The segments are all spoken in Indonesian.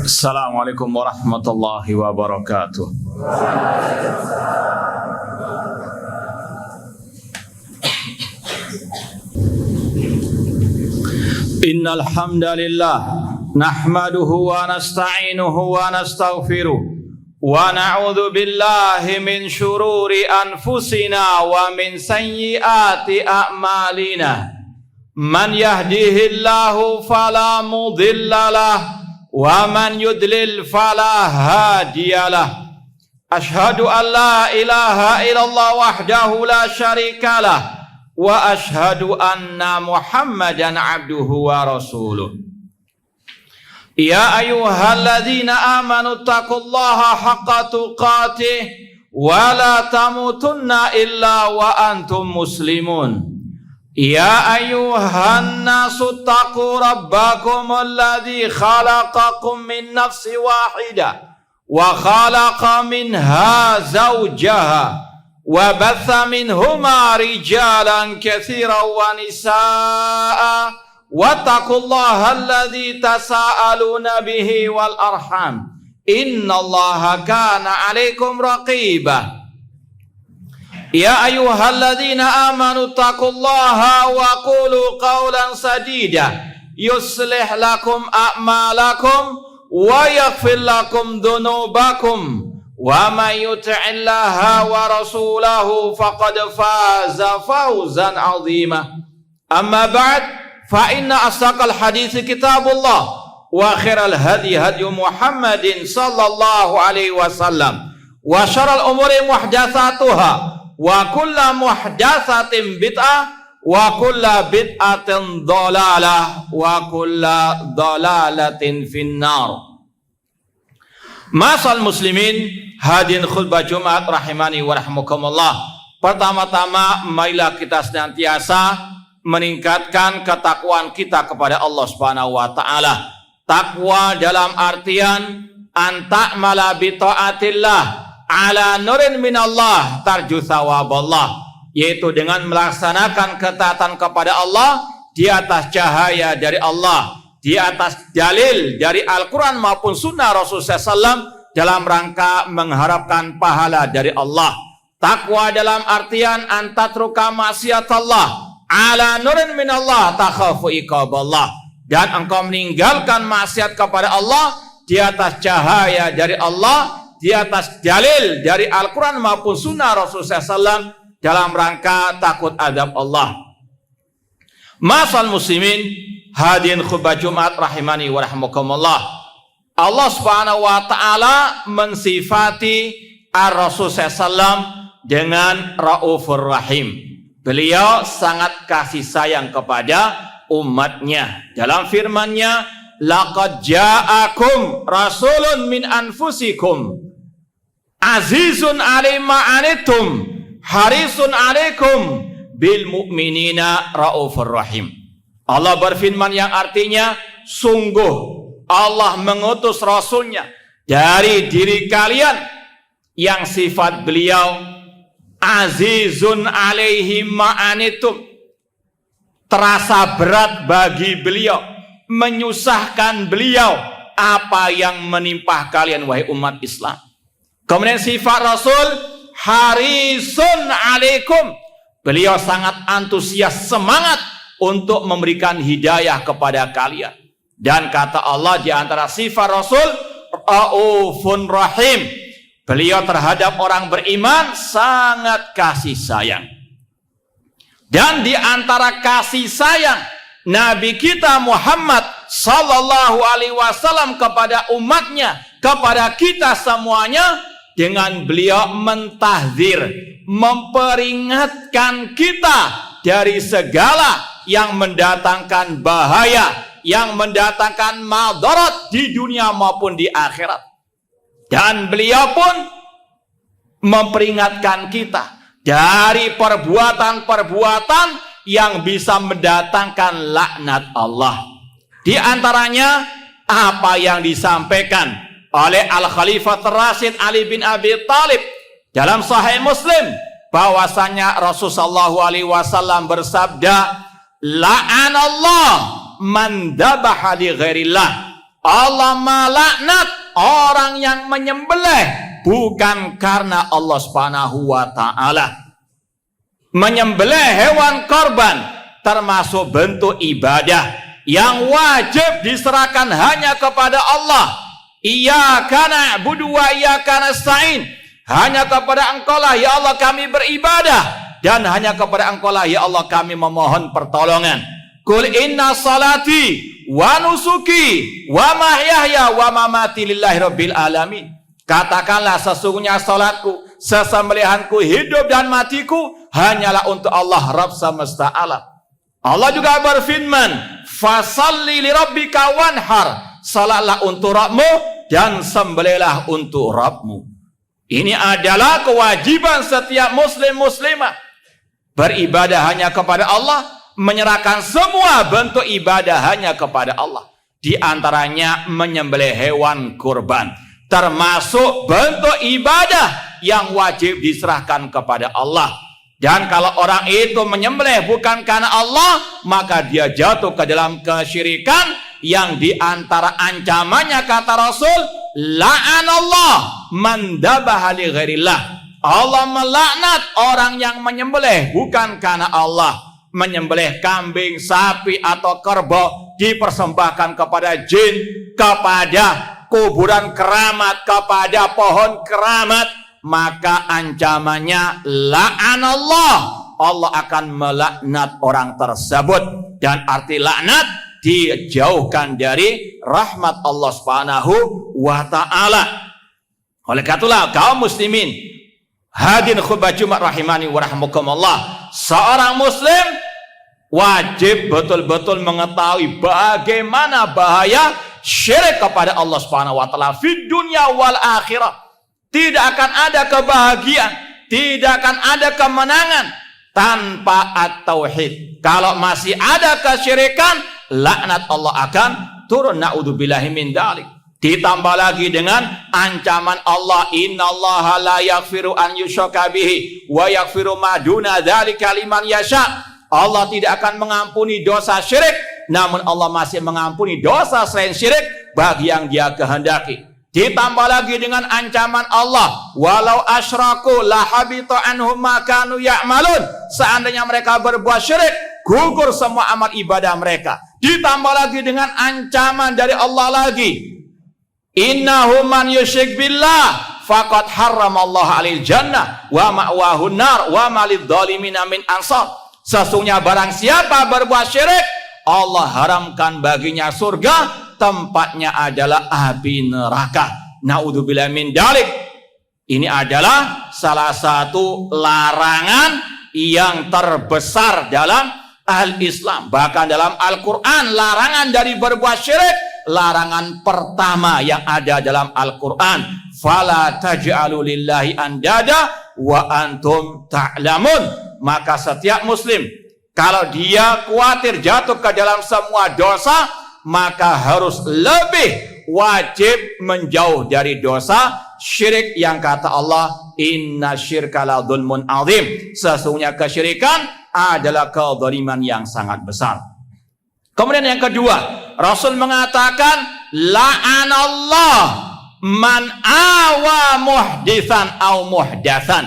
Assalamualaikum warahmatullahi wabarakatuh. Innal hamdalillah nahmaduhu wa nasta'inuhu wa nastaghfiruh wa na'udzu billahi min syururi anfusina wa min sayyiati a'malina. Man yahdihillahu fala mudhillalah wa man yudlil fala hadiyalah. Ashhadu an la ilaha illallah wahdahu la syarikalah wa ashhadu anna Muhammadan abduhu wa rasuluh. Ya ayyuhalladzina amanu taqullaha haqqa tuqatih wa la tamutunna illa wa antum muslimun. Ya ayyuhan nasu taqu rabbakum alladzi khalaqakum min nafsin wahidah wa khalaqa minha zawjaha wa batha minhuma rijalan katsiran wa nisaa wattaqullaha alladzi tasaaluna bihi wal arham innallaha kana 'alaikum raqiba. Ya ayyuhalladzina amanu taqullaha wa qulu qawlan sadida yuslih lakum a'malakum wa yaghfir lakum dhunubakum wa may yuti'illaha wa rasulahu faqad faza fawzan 'azima. Amma ba'd, fa inna asdaqal haditsi kitabullah wa khairal hadi hadi Muhammadin sallallahu alaihi wasallam wa syarrul umuri muhdatsatuha wa kulla muhdatsatin bid'ah wa kulla bid'atin dhalalah wa kulla dhalalatin finnar. Masal muslimin, hadirin khutbah Jumat rahimani wa rahmukumullah. Pertama-tama marilah kita senantiasa meningkatkan ketakwaan kita kepada Allah Subhanahu wa taala. Takwa dalam artian anta'mala bi taatillah ala nurin minallah tarju thawaballah, yaitu dengan melaksanakan ketaatan kepada Allah di atas cahaya dari Allah, di atas dalil dari Al-Quran maupun sunnah Rasulullah SAW dalam rangka mengharapkan pahala dari Allah. Takwa dalam artian antatruka maksiatallah ala nurin minallah takhafu iqaballah, dan engkau meninggalkan maksiat kepada Allah di atas cahaya dari Allah, di atas dalil dari Al-Quran maupun sunnah Rasulullah SAW dalam rangka takut azab Allah. Masal muslimin, hadirin khutbah Jumat rahimani wa rahmukumullah. Allah Subhanahu wa taala mensifati Ar-Rasul SAW dengan Raufur Rahim. Beliau sangat kasih sayang kepada umatnya. Dalam firman-Nya, laqad ja'akum rasulun min anfusikum azizun 'alaihi ma anittum harisun 'alaikum bil mu'minina raufur rahim. Allah berfirman yang artinya, sungguh Allah mengutus rasulnya dari diri kalian yang sifat beliau azizun 'alaihi ma anittum, terasa berat bagi beliau, menyusahkan beliau apa yang menimpa kalian wahai umat Islam. Kemudian sifat Rasul harisun alaikum, beliau sangat antusias, semangat untuk memberikan hidayah kepada kalian. Dan kata Allah di antara sifat Rasul raufun rahim, beliau terhadap orang beriman sangat kasih sayang. Dan di antara kasih sayang Nabi kita Muhammad sallallahu alaihi wasallam kepada umatnya, kepada kita semuanya, dengan beliau mentahdzir, memperingatkan kita dari segala yang mendatangkan bahaya, yang mendatangkan madarat di dunia maupun di akhirat. Dan beliau pun memperingatkan kita dari perbuatan-perbuatan yang bisa mendatangkan laknat Allah. Di antaranya apa yang disampaikan oleh Al-Khalifah Rasyid Ali bin Abi Thalib dalam Sahih Muslim, bahwasanya Rasulullah SAW bersabda, la'anallah man dabaha li ghairillah. Allah melaknat orang yang menyembelih bukan karena Allah Subhanahu wa taala. Menyembelih hewan korban termasuk bentuk ibadah yang wajib diserahkan hanya kepada Allah. Iyyaka na'budu wa iyyaka nasta'in. Hanya kepada Engkau lah ya Allah kami beribadah, dan hanya kepada Engkau lah ya Allah kami memohon pertolongan. Qul inna salati wa nusuki wa mahyaya wa mamati lillahi rabbil alamin. Katakanlah sesungguhnya salatku, sesembelihanku, hidup dan matiku hanyalah untuk Allah Rabb semesta alam. Allah juga berfirman, fasalli li rabbika wanhar. Salatlah untuk Rabbmu dan sembelihlah untuk Rabbmu. Ini adalah kewajiban setiap muslim muslimah. Beribadah hanya kepada Allah, menyerahkan semua bentuk ibadah hanya kepada Allah. Di antaranya menyembelih hewan kurban, termasuk bentuk ibadah yang wajib diserahkan kepada Allah. Dan kalau orang itu menyembelih bukan karena Allah, maka dia jatuh ke dalam kesyirikan yang di antara ancamannya kata Rasul, la'anallah man dabaha li ghairillah. Allah melaknat orang yang menyembelih bukan karena Allah. Menyembelih kambing, sapi atau kerbau dipersembahkan kepada jin, kepada kuburan keramat, kepada pohon keramat, maka ancamannya la'anallah. Allah akan melaknat orang tersebut, dan arti laknat dijauhkan dari rahmat Allah Subhanahu wa taala. Oleh karena itulah kaum muslimin, hadirin khutbah Jumat rahimani wa rahmukumullah, seorang muslim wajib betul-betul mengetahui bagaimana bahaya syirik kepada Allah Subhanahu wa taala fid dunya wal akhirah. Tidak akan ada kebahagiaan, tidak akan ada kemenangan tanpa at-tauhid. Kalau masih ada kesyirikan, laknat Allah akan turun. Na'udzubillahi min dzalik. Ditambah lagi dengan ancaman Allah, innallaha la yaghfiru an yushraka bihi wa yaghfiru ma duna dzalika liman yasha. Allah tidak akan mengampuni dosa syirik, namun Allah masih mengampuni dosa selain syirik bagi yang Dia kehendaki. Ditambah lagi dengan ancaman Allah, walau asyraku la habita anhum ma kanu ya'malun. Seandainya mereka berbuat syirik, gugur semua amal ibadah mereka. Ditambah lagi dengan ancaman dari Allah lagi, innahu man yusyrik billah faqad harramallahu 'alal jannah wa ma'wahu nar wa ma lidzalimina min ansar. Sesungguhnya barang siapa berbuat syirik, Allah haramkan baginya surga, tempatnya adalah api neraka. Na'udzubillahi min dzalik. Ini adalah salah satu larangan yang terbesar dalam al-Islam. Bahkan dalam Al-Quran, larangan dari berbuat syirik, larangan pertama yang ada dalam Al-Quran, fala taj'alu lillahi andada wa antum ta'lamun. Maka setiap muslim, kalau dia khawatir jatuh ke dalam semua dosa, maka harus lebih wajib menjauh dari dosa syirik yang kata Allah, inna syirka la dzulmun azim. Sesungguhnya kesyirikan adalah kezaliman yang sangat besar. Kemudian yang kedua, Rasul mengatakan, la'anallah man awa muhditsan au muhdatsan.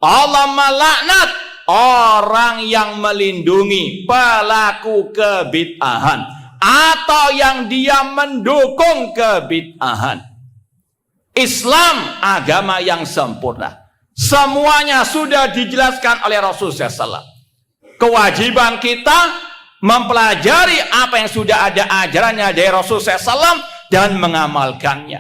Allah melaknat orang yang melindungi pelaku kebid'ahan atau yang dia mendukung kebid'ahan. Islam agama yang sempurna. Semuanya sudah dijelaskan oleh Rasulullah SAW. Kewajiban kita mempelajari apa yang sudah ada ajarannya dari Rasulullah SAW dan mengamalkannya.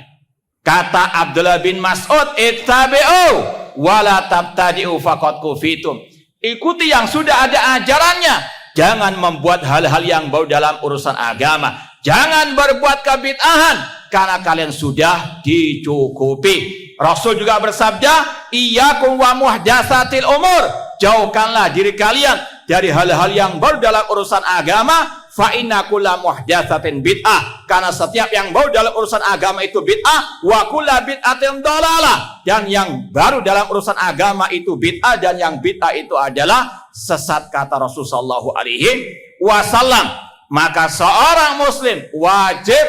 Kata Abdullah bin Mas'ud, ittabi'u wala tabtadi'u faqad kufitum. Ikuti yang sudah ada ajarannya. Jangan membuat hal-hal yang baru dalam urusan agama. Jangan berbuat kebid'ahan, karena kalian sudah dicukupi. Rasul juga bersabda, iyyakum wa muhdatsatil umur. Jauhkanlah diri kalian dari hal-hal yang baru dalam urusan agama. Fa inna kulla muhdatsatin bid'ah. Karena setiap yang baru dalam urusan agama itu bid'ah. Wa kulla bid'atin dhalalah. Dan yang baru dalam urusan agama itu bid'ah, dan yang bid'ah itu adalah sesat, kata Rasulullah sallallahu alaihi wasallam. Maka seorang muslim wajib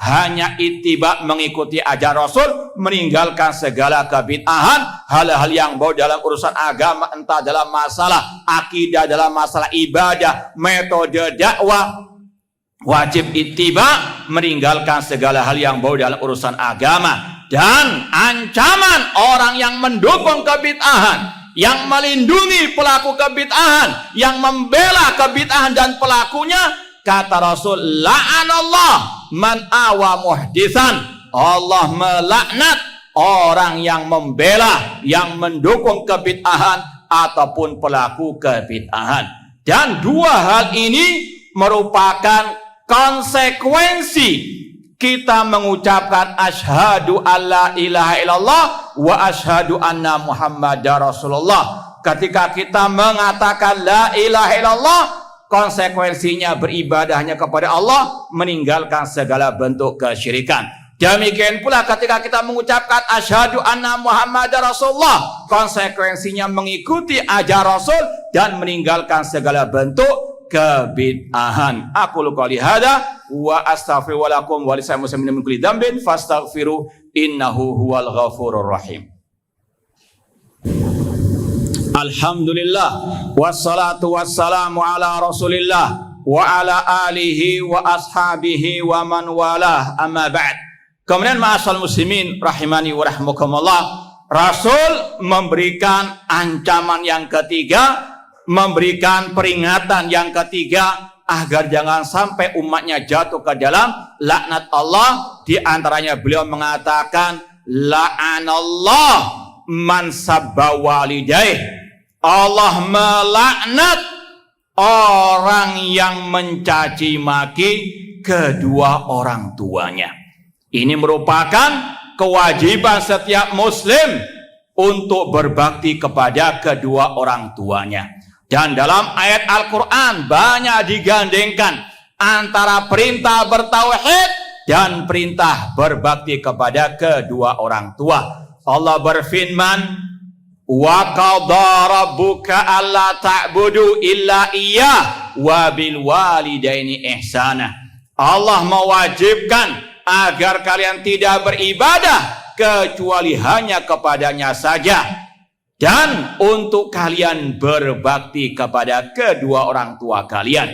hanya ittiba mengikuti ajaran Rasul, meninggalkan segala kebid'ahan, hal-hal yang bau dalam urusan agama, entah dalam masalah akidah, dalam masalah ibadah, metode dakwah. Wajib ittiba, meninggalkan segala hal yang bau dalam urusan agama. Dan ancaman orang yang mendukung kebid'ahan, yang melindungi pelaku kebid'ahan, yang membela kebid'ahan dan pelakunya, kata Rasul, la'anallah man awa muhditsan. Allah melaknat orang yang membela, yang mendukung kebid'ahan ataupun pelaku kebid'ahan. Dan dua hal ini merupakan konsekuensi kita mengucapkan asyhadu alla ilaha illallah wa asyhadu anna muhammadar rasulullah. Ketika kita mengatakan la ilaha illallah, konsekuensinya beribadah hanya kepada Allah, meninggalkan segala bentuk kesyirikan. Demikian pula ketika kita mengucapkan asyhadu anna muhammadar rasulullah, konsekuensinya mengikuti ajaran Rasul dan meninggalkan segala bentuk kebid'ahan. Aku qouli hada wa astaghfiru lakum wa lisa'il muslimin min kulli dzambin fastaghfiru innahu huwal ghafurur rahim. Alhamdulillah wassalatu wassalamu ala Rasulillah wa ala alihi wa ashabihi wa man walah, amma ba'd. Kemudian ma'asal muslimin rahimani wa rahmukumullah, Rasul memberikan ancaman yang ketiga, memberikan peringatan yang ketiga agar jangan sampai umatnya jatuh ke dalam laknat Allah. Di antaranya beliau mengatakan la'anallah man sabba walidayh. Allah melaknat orang yang mencaci maki kedua orang tuanya. Ini merupakan kewajiban setiap muslim untuk berbakti kepada kedua orang tuanya. Dan dalam ayat Al-Quran banyak digandengkan antara perintah bertauhid dan perintah berbakti kepada kedua orang tua. Allah berfirman, wa qadara rabbuka alla ta'budu illa iyyah wa bil walidaini ihsana. Allah mewajibkan agar kalian tidak beribadah kecuali hanya kepadanya saja, dan untuk kalian berbakti kepada kedua orang tua kalian.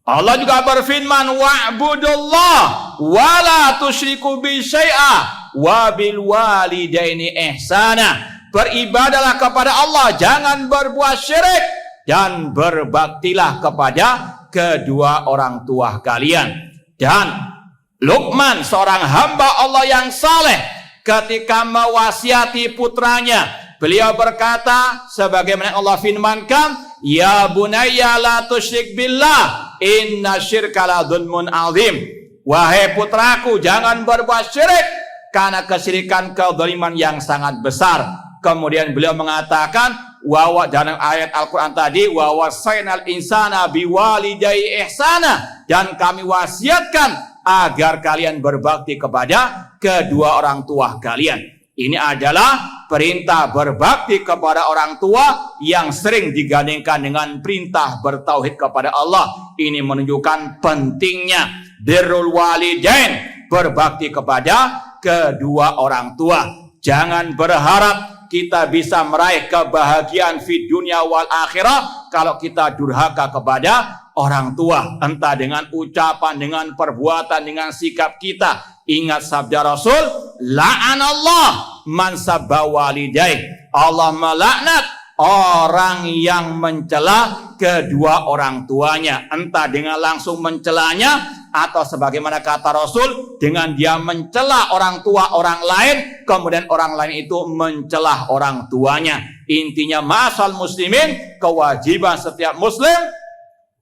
Allah juga berfirman, wa'budullah wa la tusyriku bi syai'a wa bil walidaini ihsana. Beribadalah kepada Allah, jangan berbuat syirik, dan berbaktilah kepada kedua orang tua kalian. Dan Luqman, seorang hamba Allah yang saleh, ketika mewasiati putranya, beliau berkata sebagaimana Allah firmankan, ya bunayya la tusyrik billah inna syirka la dzulmun azim. Wahai putraku, jangan berbuat syirik, karena kesyirikan kezaliman yang sangat besar. Kemudian beliau mengatakan dalam ayat Al-Quran tadi, wa wasainal insana biwalidayhi ihsana, dan kami wasiatkan agar kalian berbakti kepada kedua orang tua kalian. Ini adalah perintah berbakti kepada orang tua yang sering digandengkan dengan perintah bertauhid kepada Allah. Ini menunjukkan pentingnya birrul walidain, berbakti kepada kedua orang tua. Jangan berharap kita bisa meraih kebahagiaan di dunia wal akhirah kalau kita durhaka kepada orang tua, entah dengan ucapan, dengan perbuatan, dengan sikap kita. Ingat sabda Rasul, la'anallah man sabba walidayh. Allah melaknat orang yang mencela kedua orang tuanya, entah dengan langsung mencelanya atau sebagaimana kata Rasul, dengan dia mencela orang tua orang lain, kemudian orang lain itu mencela orang tuanya. Intinya ma'asal muslimin, kewajiban setiap muslim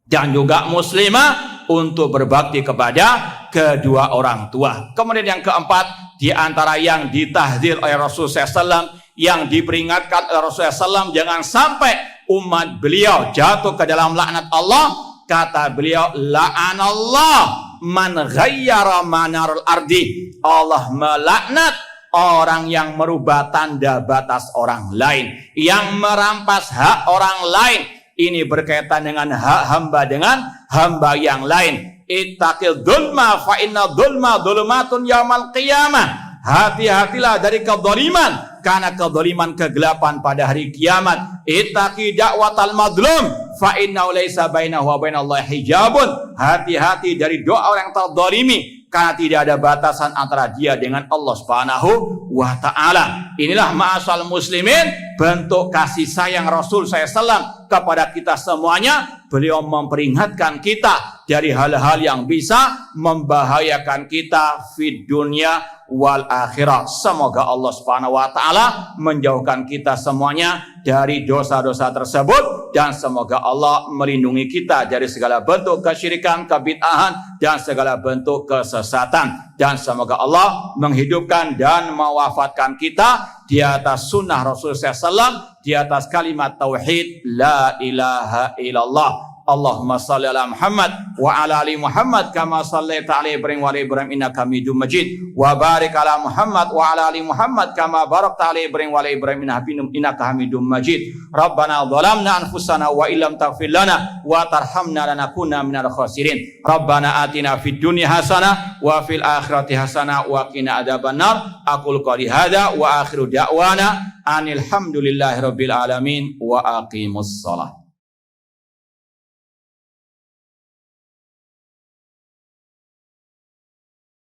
dan juga muslimah untuk berbakti kepada kedua orang tua. Kemudian yang keempat, di antara yang ditahdzir oleh Rasulullah SAW, yang diperingatkan oleh Rasulullah SAW, jangan sampai umat beliau jatuh ke dalam laknat Allah. Kata beliau, la'anallah man ghayyara manarul ardi. Allah melaknat orang yang merubah tanda batas orang lain, yang merampas hak orang lain. Ini berkaitan dengan hak hamba dengan hamba yang lain. ittaqil dzulma fa inna dzulma dzulumatun yaumal qiyamah. Hati-hatilah dari kedzaliman, karena kedzaliman kegelapan pada hari kiamat. Ittaqi da'watal madlum fa innahu laisa bainahu wa bainallahi hijabun. Hati-hati dari doa orang yang terzalimi, karena tidak ada batasan antara dia dengan Allah Subhanahu wa taala. Inilah ma'asal muslimin, bentuk kasih sayang Rasul SAW kepada kita semuanya. Beliau memperingatkan kita dari hal-hal yang bisa membahayakan kita fid dunya wal akhirah. Semoga Allah Subhanahu wa taala menjauhkan kita semuanya dari dosa-dosa tersebut, dan semoga Allah melindungi kita dari segala bentuk kesyirikan, kebid'ahan, dan segala bentuk kesesatan. Dan semoga Allah menghidupkan dan mewafatkan kita di atas sunnah Rasul SAW, di atas kalimat tauhid la ilaha illallah. Allahumma salli ala Muhammad wa ala ali Muhammad kama sallaita ala Ibrahim wa ala Ibrahim innaka Hamidum Majid, wa barik ala Muhammad wa ala ali Muhammad kama barakta ala Ibrahim wa ala Ibrahim innaka Hamidum Majid. Rabbana dhalamna anfusana wa illam taghfir lana wa tarhamna lanakunanna minal khasirin. Rabbana atina fid dunya hasanah wa fil akhirati hasanah wa qina adzabannar. Aqul qouli hadza wa akhiru da'wana anil hamdulillahi rabbil alamin wa aqimus shalah.